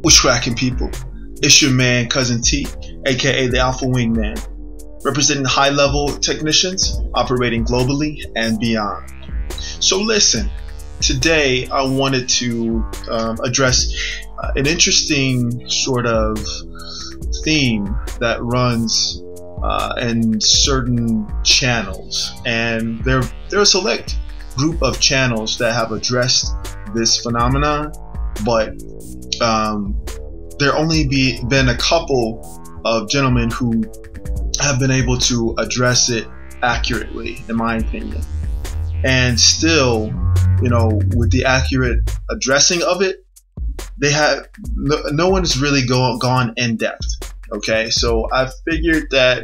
What's cracking, people? It's your man, Cousin T, aka the Alpha Wingman, representing high-level technicians operating globally and beyond. So listen, today I wanted to address an interesting sort of theme that runs in certain channels, and they're a select group of channels that have addressed this phenomenon, but there only been a couple of gentlemen who have been able to address it accurately, in my opinion. And still, you know, with the accurate addressing of it, they have no one's really gone in depth. Okay, so I figured that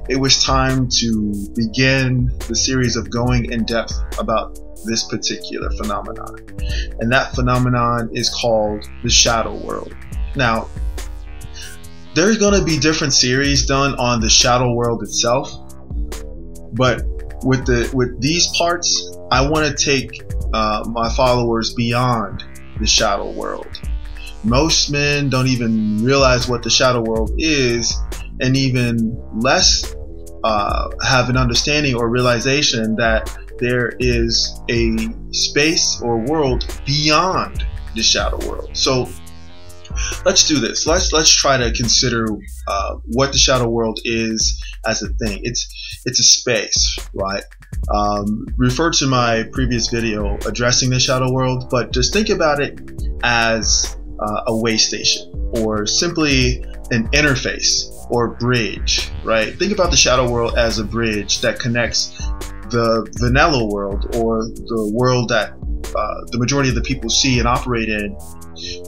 it was time to begin the series of going in depth about this particular phenomenon, and that phenomenon is called the shadow world. Now, there's going to be different series done on the shadow world itself, but with these parts, I want to take my followers beyond the shadow world. Most men don't even realize what the shadow world is, and even less have an understanding or realization that there is a space or world beyond the shadow world. So let's do this. Let's try to consider what the shadow world is as a thing. It's a space, right? Refer to my previous video addressing the shadow world, but just think about it as a way station, or simply an interface or bridge, right? Think about the shadow world as a bridge that connects the vanilla world, or the world that the majority of the people see and operate in,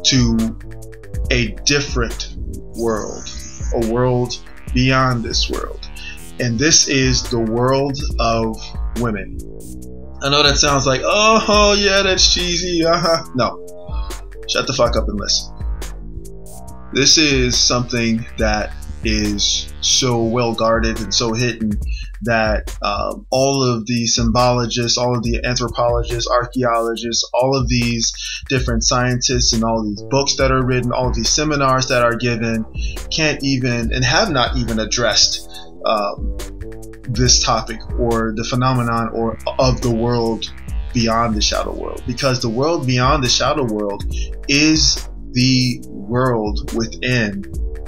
to a different world, a world beyond this world. And this is the world of women. I know that sounds like, oh yeah, that's cheesy. No, shut the fuck up and listen. This is something that is so well guarded and so hidden that all of the symbologists, all of the anthropologists, archaeologists, all of these different scientists, and all these books that are written, all of these seminars that are given, can't even and have not even addressed this topic or the phenomenon or of the world beyond the shadow world, because the world beyond the shadow world is the world within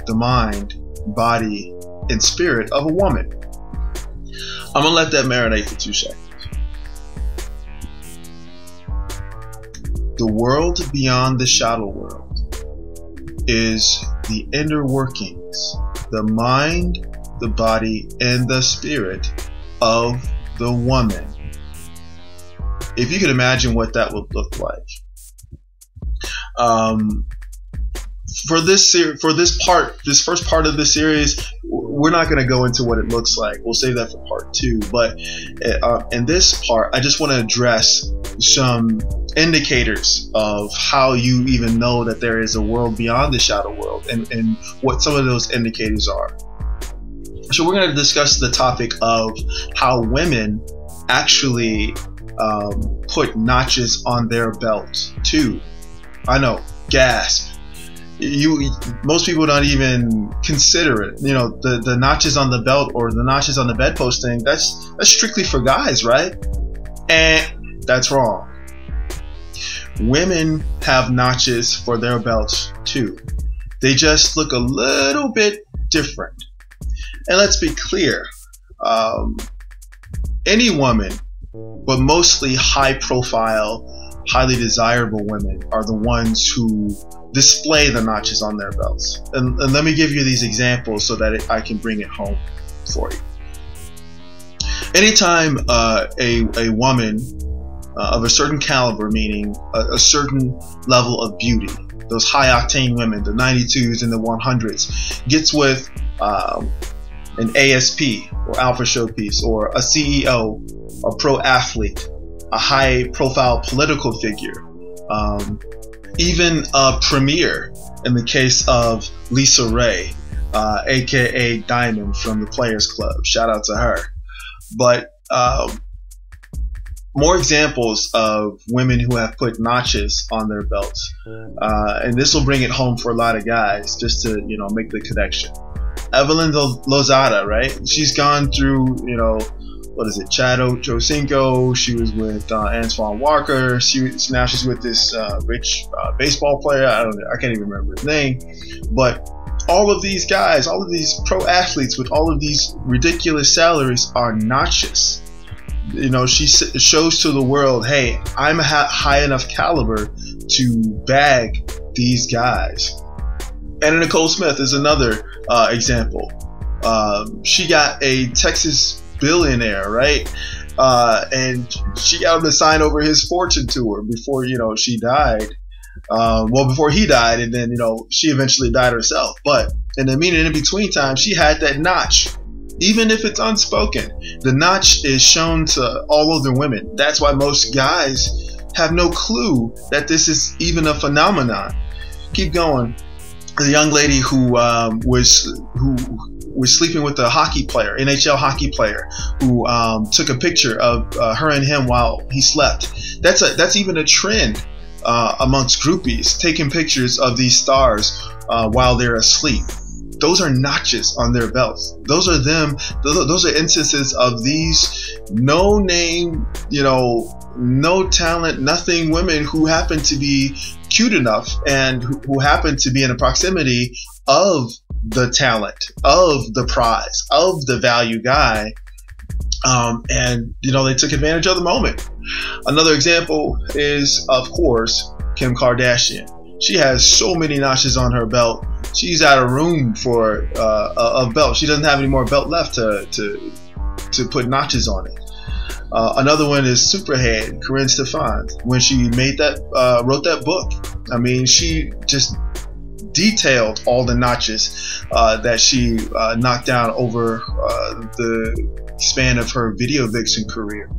the mind, body, and spirit of a woman. I'm gonna let that marinate for 2 seconds. The world beyond the shadow world is the inner workings, the mind, the body, and the spirit of the woman. If you could imagine what that would look like. For this first part of the series, we're not going to go into what it looks like. We'll save that for part 2. But in this part, I just want to address some indicators of how you even know that there is a world beyond the shadow world, and what some of those indicators are. So we're going to discuss the topic of how women actually put notches on their belts too. I know, gasp. Most people don't even consider it. You know, the notches on the belt or the notches on the bedpost thing, that's strictly for guys, right? And that's wrong. Women have notches for their belts too. They just look a little bit different. And let's be clear, any woman, but mostly high profile, highly desirable women, are the ones who display the notches on their belts. And let me give you these examples so that I can bring it home for you. Anytime a woman of a certain caliber, meaning a certain level of beauty, those high octane women, the 92s and the 100s, gets with an ASP or alpha showpiece, or a CEO, a pro athlete, a high profile political figure, even a premier in the case of Lisa Ray, aka Diamond from the Players Club. Shout out to her. But more examples of women who have put notches on their belts, and this will bring it home for a lot of guys, just to make the connection. Evelyn Lozada, right? She's gone through, what is it, Chad Ochocinco. She was with Antoine Walker. Now she's with this rich baseball player. I can't even remember his name. But all of these guys, all of these pro athletes with all of these ridiculous salaries are notches. She shows to the world, hey, I'm a high enough caliber to bag these guys. And Nicole Smith is another example. She got a Texas billionaire, right? And she got him to sign over his fortune to her before, she died. Before he died, and then, she eventually died herself. But in the in between time, she had that notch. Even if it's unspoken, the notch is shown to all other women. That's why most guys have no clue that this is even a phenomenon. Keep going. The young lady who was sleeping with a hockey player, NHL hockey player, who took a picture of her and him while he slept. That's even a trend amongst groupies, taking pictures of these stars while they're asleep. Those are notches on their belts. Those are them. Those are instances of these no name, no talent, nothing women who happen to be cute enough and who happen to be in the proximity of the talent, of the prize, of the value guy. And they took advantage of the moment. Another example is, of course, Kim Kardashian. She has so many notches on her belt. She's out of room for a belt. She doesn't have any more belt left to put notches on it. Another one is Superhead, Corinne Stephon. When she wrote that book, she just detailed all the notches that she knocked down over the span of her video vixen career.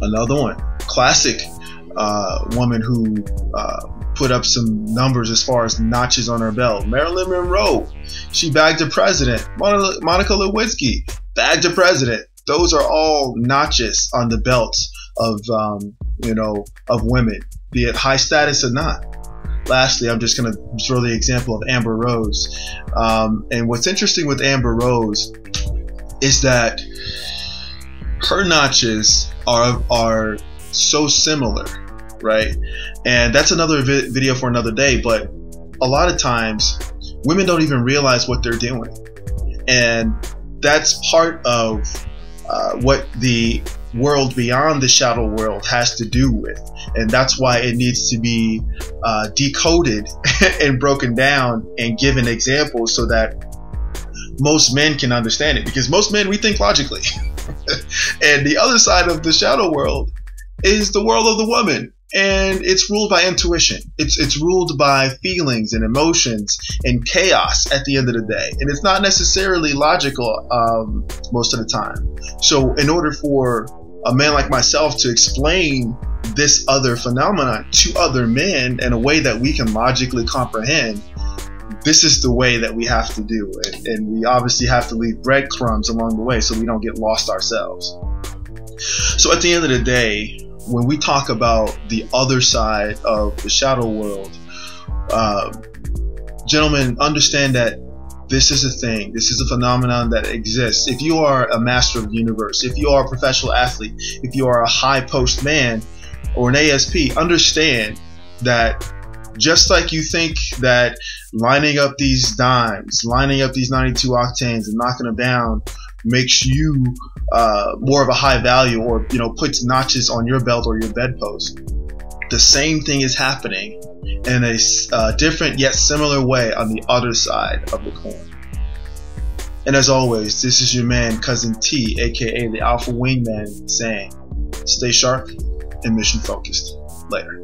Another one, classic woman who put up some numbers as far as notches on her belt. Marilyn Monroe, she bagged a president. Monica Lewinsky bagged a president. Those are all notches on the belts of of women, be it high status or not. Lastly, I'm just going to throw the example of Amber Rose. And what's interesting with Amber Rose is that her notches are so similar, right? And that's another video for another day. But a lot of times, women don't even realize what they're doing, and that's part of what the world beyond the shadow world has to do with. And that's why it needs to be decoded and broken down and given examples so that most men can understand it. Because most men, we think logically. And the other side of the shadow world is the world of the woman. And it's ruled by intuition. It's ruled by feelings and emotions and chaos at the end of the day. And it's not necessarily logical most of the time. So in order for a man like myself to explain this other phenomenon to other men in a way that we can logically comprehend, this is the way that we have to do it. And we obviously have to leave breadcrumbs along the way so we don't get lost ourselves. So at the end of the day, when we talk about the other side of the shadow world, gentlemen, understand that this is a thing. This is a phenomenon that exists. If you are a master of the universe, if you are a professional athlete, if you are a high post man or an ASP, understand that just like you think that lining up these dimes, lining up these 92 octanes and knocking them down makes you more of a high value, or puts notches on your belt or your bedpost, the same thing is happening in a different yet similar way on the other side of the coin. And as always, this is your man Cousin T, aka the Alpha Wingman, saying stay sharp and mission focused. Later.